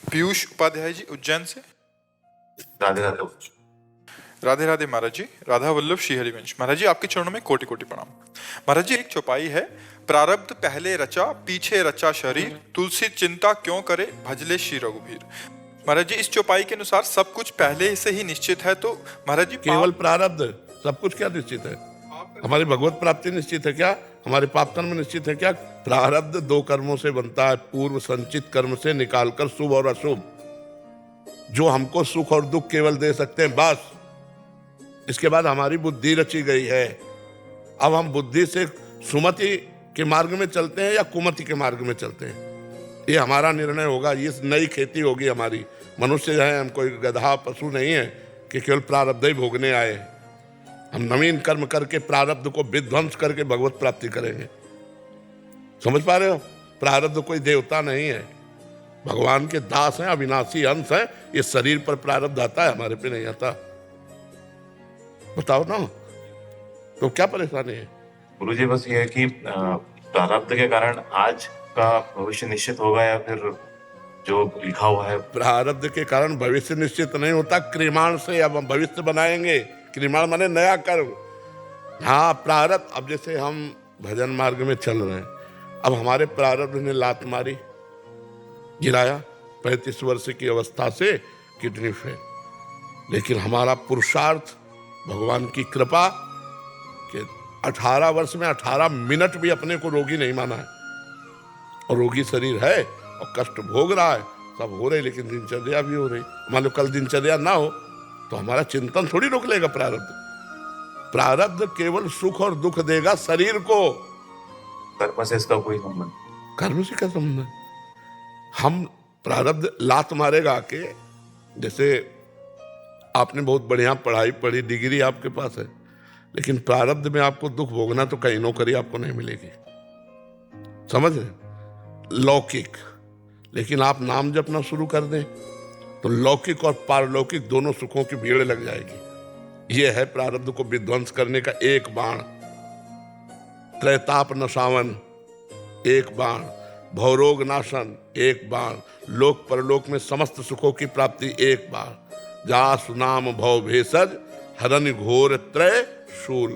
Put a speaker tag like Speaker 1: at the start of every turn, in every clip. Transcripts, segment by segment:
Speaker 1: पीयूष उपाध्याय जी उज्जैन से।
Speaker 2: राधे राधे।
Speaker 1: राधे राधे महाराज जी। राधा वल्लभ श्री हरिवंश। महाराज जी आपके चरणों में कोटि कोटि प्रणाम। महाराज जी एक चौपाई है, प्रारब्ध पहले रचा पीछे रचा शरीर, तुलसी चिंता क्यों करे भजले श्री रघुवीर। महाराज जी इस चौपाई के अनुसार सब कुछ पहले से ही निश्चित है, तो महाराज जी
Speaker 3: केवल प्रारब्ध, सब कुछ क्या निश्चित है? हमारी भगवत प्राप्ति निश्चित है क्या? हमारे पाप कर्म निश्चित है क्या? प्रारब्ध दो कर्मों से बनता है, पूर्व संचित कर्म से निकालकर शुभ और अशुभ, जो हमको सुख और दुख केवल दे सकते हैं, बस। इसके बाद हमारी बुद्धि रची गई है। अब हम बुद्धि से सुमति के मार्ग में चलते हैं या कुमति के मार्ग में चलते हैं, ये हमारा निर्णय होगा। ये नई खेती होगी हमारी। मनुष्य है, हम कोई गधा पशु नहीं है कि केवल प्रारब्ध ही भोगने आए। हम नवीन कर्म करके प्रारब्ध को विध्वंस करके भगवत प्राप्ति करेंगे। समझ पा रहे हो? प्रारब्ध कोई देवता नहीं है, भगवान के दास हैं, अविनाशी अंश हैं। ये शरीर पर प्रारब्ध आता है, हमारे पे नहीं आता। बताओ ना, तो क्या परेशानी है?
Speaker 2: गुरुजी बस ये है कि प्रारब्ध के कारण आज का भविष्य निश्चित होगा या फिर जो लिखा हुआ है?
Speaker 3: प्रारब्ध के कारण भविष्य निश्चित नहीं होता, क्रियमाण से अब हम भविष्य बनाएंगे। क्रियमाण माने नया कर्म। हाँ, प्रारब्ध। अब जैसे हम भजन मार्ग में चल रहे हैं, अब हमारे प्रारब्ध ने लात मारी, गिराया, 35 वर्ष की अवस्था से किडनी फेल। लेकिन हमारा पुरुषार्थ, भगवान की कृपा कि 18 वर्ष में 18 मिनट भी अपने को रोगी नहीं माना है। और रोगी शरीर है और कष्ट भोग रहा है, सब हो रहे, लेकिन दिनचर्या भी हो रही। मान लो कल दिनचर्या ना हो तो हमारा चिंतन थोड़ी रोक लेगा प्रारब्ध। प्रारब्ध केवल सुख और दुख देगा शरीर को।
Speaker 2: कर्म से इसका कोई संबंध?
Speaker 3: कर्म से क्या संबंध है? हम प्रारब्ध लात मारेगा आके। जैसे आपने बहुत बढ़िया पढ़ाई पढ़ी, डिग्री आपके पास है, लेकिन प्रारब्ध में आपको दुख भोगना तो कहीं नौकरी आपको नहीं मिलेगी। समझ रहे? लौकिक। लेकिन आप नाम जपना शुरू कर दें तो लौकिक और पारलौकिक दोनों सुखों की भीड़ लग जाएगी। यह है प्रारब्ध को विध्वंस करने का एक बाण। त्रैताप नशावन एक बाण, भवरोग नाशन एक बाण, लोक परलोक में समस्त सुखों की प्राप्ति एक बाण। जासु नाम भव भेषज हरन घोर त्रय शूल।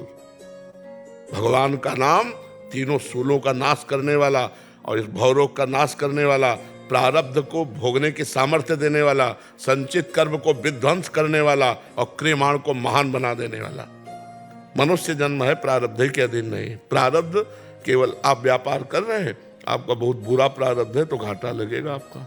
Speaker 3: भगवान का नाम तीनों शूलों का नाश करने वाला और इस भवरोग का नाश करने वाला, प्रारब्ध को भोगने की सामर्थ्य देने वाला, संचित कर्म को विध्वंस करने वाला और क्रियमाण को महान बना देने वाला। मनुष्य जन्म है प्रारब्ध के अधीन नहीं। प्रारब्ध केवल आप व्यापार कर रहे हैं, आपका बहुत बुरा प्रारब्ध है तो घाटा लगेगा आपका,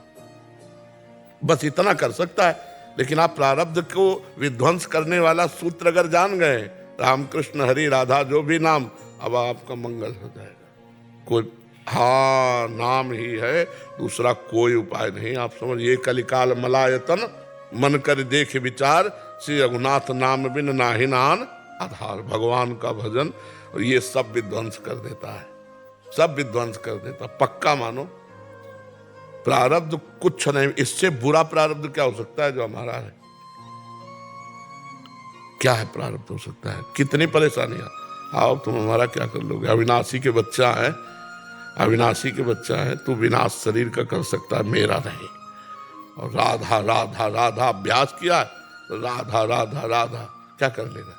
Speaker 3: बस इतना कर सकता है। लेकिन आप प्रारब्ध को विध्वंस करने वाला सूत्र अगर जान गए, रामकृष्ण हरि राधा जो भी नाम, अब आपका मंगल हो जाएगा। कोई हाँ नाम ही है, दूसरा कोई उपाय नहीं। आप समझिए, कलिकाल मलायतन मन कर देख विचार, श्री रघुनाथ नाम बिन नाहि नान आधार। भगवान का भजन और ये सब विध्वंस कर देता है, सब विध्वंस कर देता। पक्का मानो, प्रारब्ध कुछ नहीं। इससे बुरा प्रारब्ध क्या हो सकता है जो हमारा है? क्या है प्रारब्ध हो सकता है? कितनी परेशानियां। आओ तुम हमारा क्या कर लोगे? अविनाशी के बच्चा है, अविनाशी के बच्चा है, तू विनाश शरीर का कर सकता है, मेरा नहीं। और राधा राधा राधा अभ्यास किया है, तो राधा राधा राधा क्या कर लेगा?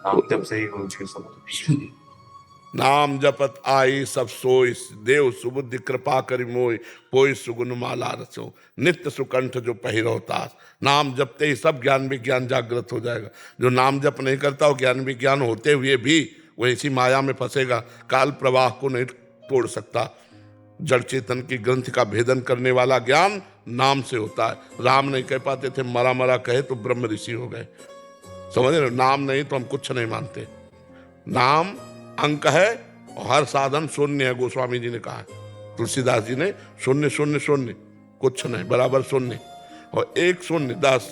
Speaker 2: नाम जब से ही गुरुजी समझ।
Speaker 3: नाम जपत आई सब सोई, देव सुबुद्धि कृपा करि मोय, पोई सुगुन माला रसो, नित्य सुकंठ जो पहिरोतास। नाम जपते ही सब ज्ञान विज्ञान जागृत हो जाएगा। जो नाम जप नहीं करता वो ज्ञान विज्ञान होते हुए भी वो इसी माया में फंसेगा। काल प्रवाह को नहीं तोड़ सकता। जड़ चेतन की ग्रंथ का भेदन करने वाला ज्ञान नाम से होता है। राम नहीं कह पाते थे, मरा मरा कहे तो ब्रह्म ऋषि हो गए। समझ रहे? नाम नहीं तो हम कुछ नहीं मानते। नाम अंक है और हर साधन शून्य है, गोस्वामी जी ने कहा है। तुलसीदास जी ने शून्य शून्य शून्य, कुछ नहीं बराबर शून्य। और एक शून्य 10,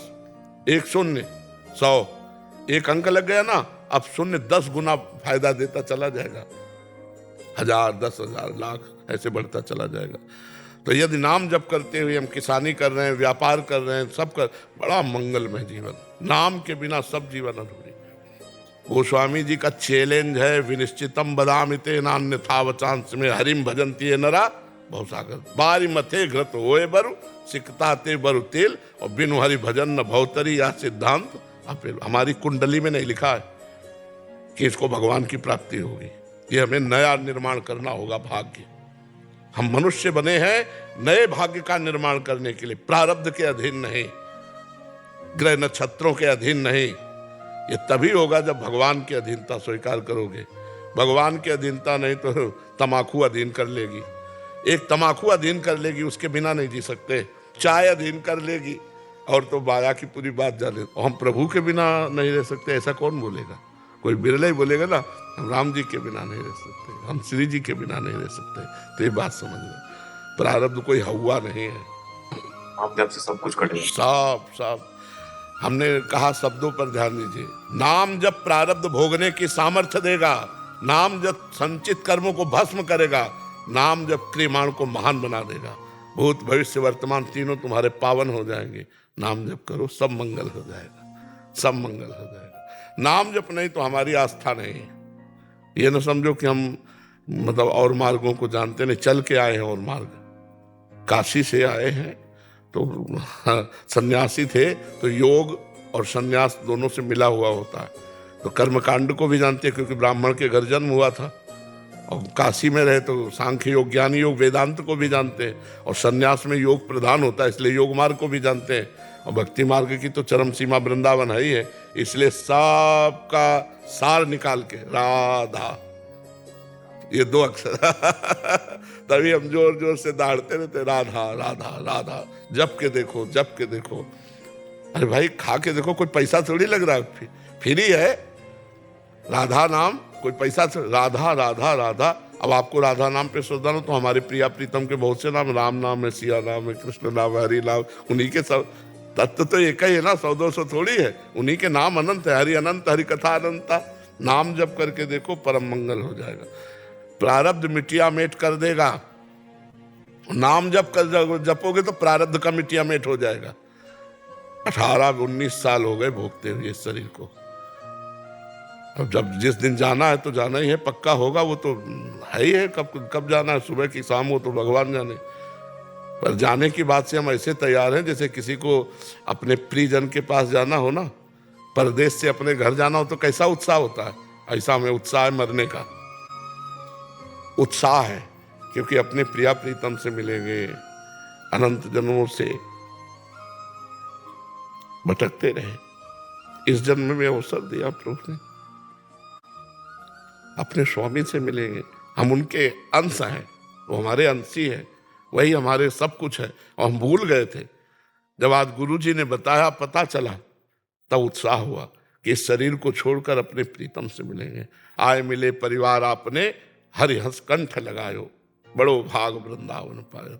Speaker 3: एक शून्य 100, एक अंक लग गया ना, अब शून्य 10 गुना फायदा देता चला जाएगा। 1000, 10,000, लाख ऐसे बढ़ता चला जाएगा। तो यदि नाम जप करते हुए हम किसानी कर रहे हैं, व्यापार कर रहे हैं, सब कर, बड़ा मंगलमय जीवन। नाम के बिना सब जीवन अधूरी। गोस्वामी जी का चैलेंज है, विनिश्चितम बदामि तेनान्यथा वचांस में हरिम भजन्ति ये नरा भवसागर। बारी मथे घृत होए बरु, सिकता ते बरु तेल, और बिनु हरि भजन न भवतरी, या सिद्धांत अपेल। हमारी कुंडली में नहीं लिखा है कि इसको भगवान की प्राप्ति होगी। ये हमें नया निर्माण करना होगा भाग्य। हम मनुष्य बने हैं नए भाग्य का निर्माण करने के लिए, प्रारब्ध के अधीन नहीं, ग्रह नक्षत्रों के अधीन नहीं। ये तभी होगा जब भगवान की अधीनता स्वीकार करोगे। भगवान की अधीनता नहीं तो तमाकू अधीन कर लेगी। एक तमाकू अधीन कर लेगी, उसके बिना नहीं जी सकते। चाय अधीन कर लेगी, और तो माया की पूरी बात जाने। हम प्रभु के बिना नहीं रह सकते, ऐसा कौन बोलेगा? कोई बिरला ही बोलेगा ना, हम राम जी के बिना नहीं रह सकते, हम श्री जी के बिना नहीं रह सकते। तो ये बात समझ लो, प्रारब्ध कोई हवा नहीं है।
Speaker 2: आपने आपसे सब कुछ कटेगा।
Speaker 3: सब हमने कहा, शब्दों पर ध्यान दीजिए। नाम जब प्रारब्ध भोगने की सामर्थ्य देगा, नाम जब संचित कर्मों को भस्म करेगा, नाम जब क्रियमाण को महान बना देगा, भूत भविष्य वर्तमान तीनों तुम्हारे पावन हो जाएंगे। नाम जप करो, सब मंगल हो जाएगा, सब मंगल हो जाएगा। नाम जप नहीं तो हमारी आस्था नहीं। ये न समझो कि हम मतलब और मार्गों को जानते नहीं, चल के आए हैं और मार्ग। काशी से आए हैं तो सन्यासी थे, तो योग और सन्यास दोनों से मिला हुआ होता है। तो कर्मकांड को भी जानते हैं, क्योंकि ब्राह्मण के घर जन्म हुआ था। और काशी में रहे तो सांख्य योग, ज्ञान योग, वेदांत को भी जानते हैं। और सन्यास में योग प्रधान होता है, इसलिए योग मार्ग को भी जानते हैं। और भक्ति मार्ग की तो चरम सीमा वृंदावन है ही है, इसलिए सबका सार निकाल के राधा, ये 2 अक्षर तभी हम जोर जोर से दौड़ते रहते, राधा राधा राधा। जप के देखो, जप के देखो। अरे भाई खा के देखो, कोई पैसा थोड़ी लग रहा है, फ्री है राधा नाम, कोई पैसा। राधा राधा राधा। अब आपको राधा नाम पे श्रद्धा हो तो हमारे प्रिया प्रीतम के बहुत से नाम, राम नाम है, सिया नाम है, कृष्ण नाम है, हरि नाम, उन्हीं के सब तत्व तो एक ही है ना, 100-200 थोड़ी है। उन्हीं के नाम अनंत है, हरि अनंत, हरि कथा अनंता। नाम जप करके देखो, परम मंगल हो जाएगा। प्रारब्ध मिटिया मेट कर देगा। नाम जप कर जपोगे तो प्रारब्ध का मिटिया मेट हो जाएगा। 18-19 साल हो गए भोगते हुए इस शरीर को। अब जब जिस दिन जाना है तो जाना ही है, पक्का होगा, वो तो है ही है। कब जाना है, सुबह की शाम हो तो भगवान जाने। पर जाने की बात से हम ऐसे तैयार हैं जैसे किसी को अपने प्रियजन के पास जाना हो ना, परदेश से अपने घर जाना हो तो कैसा उत्साह होता है, ऐसा हमें उत्साह है मरने का। उत्साह है क्योंकि अपने प्रिया प्रीतम से मिलेंगे। अनंत जन्मों से भटकते रहे, इस जन्म में अवसर दिया प्रभु ने, अपने स्वामी से मिलेंगे। हम उनके अंश हैं, वो हमारे अंशी है, वही हमारे सब कुछ है। और हम भूल गए थे। जब आज गुरुजी ने बताया, पता चला, तब उत्साह हुआ कि इस शरीर को छोड़कर अपने प्रीतम से मिलेंगे। आए मिले परिवार आपने, हरि हंस कंठ लगायो, बड़ो भाग वृंदावन पायो।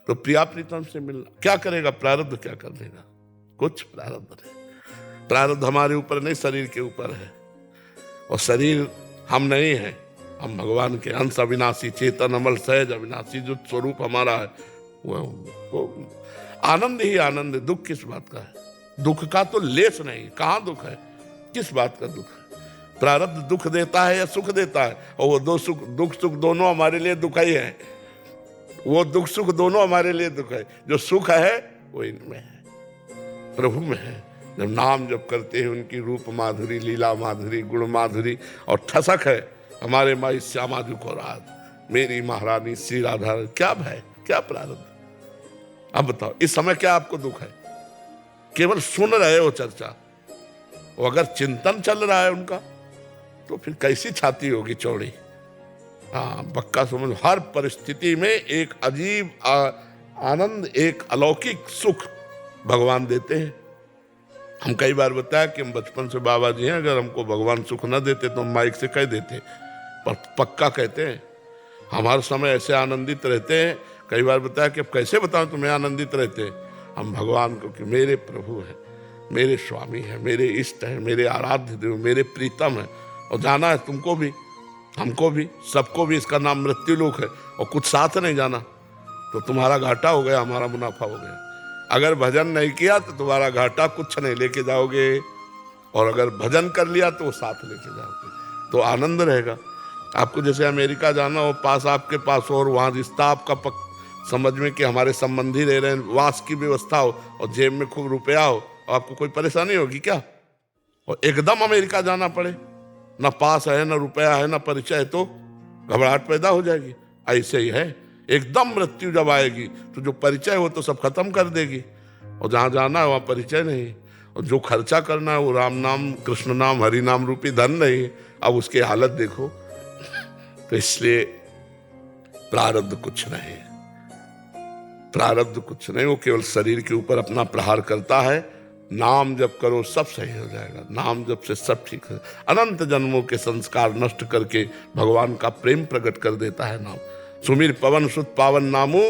Speaker 3: तो प्रिया प्रीतम से मिलना क्या करेगा? प्रारब्ध क्या कर देगा? कुछ प्रारब्ध नहीं। प्रारब्ध हमारे ऊपर नहीं, शरीर के ऊपर है। और शरीर हम नहीं है, हम भगवान के अंश, अविनाशी, चेतन, अमल, सहज, अविनाशी जो स्वरूप हमारा है वो आनंद ही आनंद है। दुख किस बात का है? दुख का तो लेस नहीं। कहाँ दुख है? किस बात का दुख है? प्रारब्ध दुख देता है या सुख देता है? और वो दो सुख, दुख सुख दोनों हमारे लिए दुख ही है। वो दुख सुख दोनों हमारे लिए दुख है। जो सुख है वो इनमें है, प्रभु में है। जब नाम जप करते हैं, उनकी रूप माधुरी, लीला माधुरी, गुण माधुरी, और ठसक है हमारे माई श्यामा जी को राज, मेरी महारानी श्री राधा। क्या भय, क्या प्रारब्ध? अब बताओ, इस समय क्या आपको दुख है? केवल सुन रहे हो चर्चा। और अगर चिंतन चल रहा है उनका, तो फिर कैसी छाती होगी चौड़ी। हाँ, पक्का समझ। हर परिस्थिति में एक अजीब आनंद, एक अलौकिक सुख भगवान देते हैं। हम कई बार बताया कि हम बचपन से बाबा जी हैं, अगर हमको भगवान सुख न देते तो हम माइक से कह देते, पर पक्का कहते हैं। हम हर समय ऐसे आनंदित रहते हैं। कई बार बताया कि अब कैसे बताऊं तुम्हें आनंदित रहते हैं हम भगवान को, कि मेरे प्रभु हैं, मेरे स्वामी हैं, मेरे इष्ट हैं, मेरे आराध्य देव, मेरे प्रीतम हैं। और जाना है तुमको भी, हमको भी, सबको भी। इसका नाम मृत्यु लोक है। और कुछ साथ नहीं जाना तो तुम्हारा घाटा हो गया, हमारा मुनाफा हो गया। अगर भजन नहीं किया तो तुम्हारा घाटा कुछ नहीं लेके जाओगे, और अगर भजन कर लिया तो वो साथ लेके जाओगे, तो आनंद रहेगा। आपको जैसे अमेरिका जाना हो, पास आपके पास हो, और वहाँ रिश्ता आपका समझ में कि हमारे संबंधी रह रहे हैं, वास की व्यवस्था हो और जेब में खूब रुपया हो, और आपको कोई परेशानी होगी क्या? और एकदम अमेरिका जाना पड़े, ना पास है, ना रुपया है, ना परिचय है, तो घबराहट पैदा हो जाएगी। ऐसे ही है, एकदम मृत्यु जब आएगी तो जो परिचय हो तो सब खत्म कर देगी, और जहां जाना है वहां परिचय नहीं, और जो खर्चा करना है वो राम नाम, कृष्ण नाम, हरि नाम रूपी धन नहीं। अब उसकी हालत देखो। तो इसलिए प्रारब्ध कुछ नहीं, प्रारब्ध कुछ नहीं, वो केवल शरीर के ऊपर अपना प्रहार करता है। नाम जप करो सब सही हो जाएगा, नाम जप से सब ठीक है। अनंत जन्मों के संस्कार नष्ट करके भगवान का प्रेम प्रकट कर देता है नाम। सुमिर पवन सुत पावन नामो,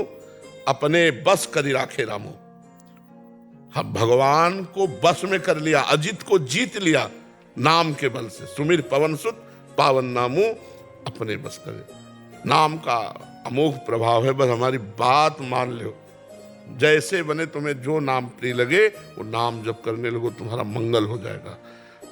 Speaker 3: अपने बस करी राखे रामो। हम भगवान को बस में कर लिया, अजित को जीत लिया नाम के बल से। सुमिर पवन सुत पावन नामो, अपने बस करे। नाम का अमोघ प्रभाव है, बस हमारी बात मान लो। जैसे बने तुम्हें जो नाम प्रिय लगे वो नाम जप करने लगो, तुम्हारा मंगल हो जाएगा।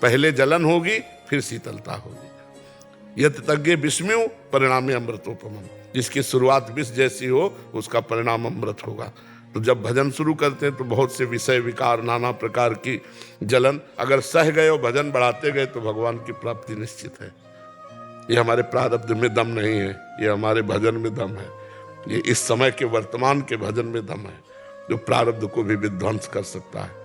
Speaker 3: पहले जलन होगी, फिर शीतलता होगी। यत तज्ञे विस्म्यु परिणामे अमृतोपमम्। जिसकी शुरुआत विष जैसी हो उसका परिणाम अमृत होगा। तो जब भजन शुरू करते हैं तो बहुत से विषय विकार, नाना प्रकार की जलन अगर सह गए और भजन बढ़ाते गए तो भगवान की प्राप्ति निश्चित है। ये हमारे प्रारब्ध में दम नहीं है, ये हमारे भजन में दम है। ये इस समय के वर्तमान के भजन में दम है, जो प्रारब्ध को भी विध्वंस कर सकता है।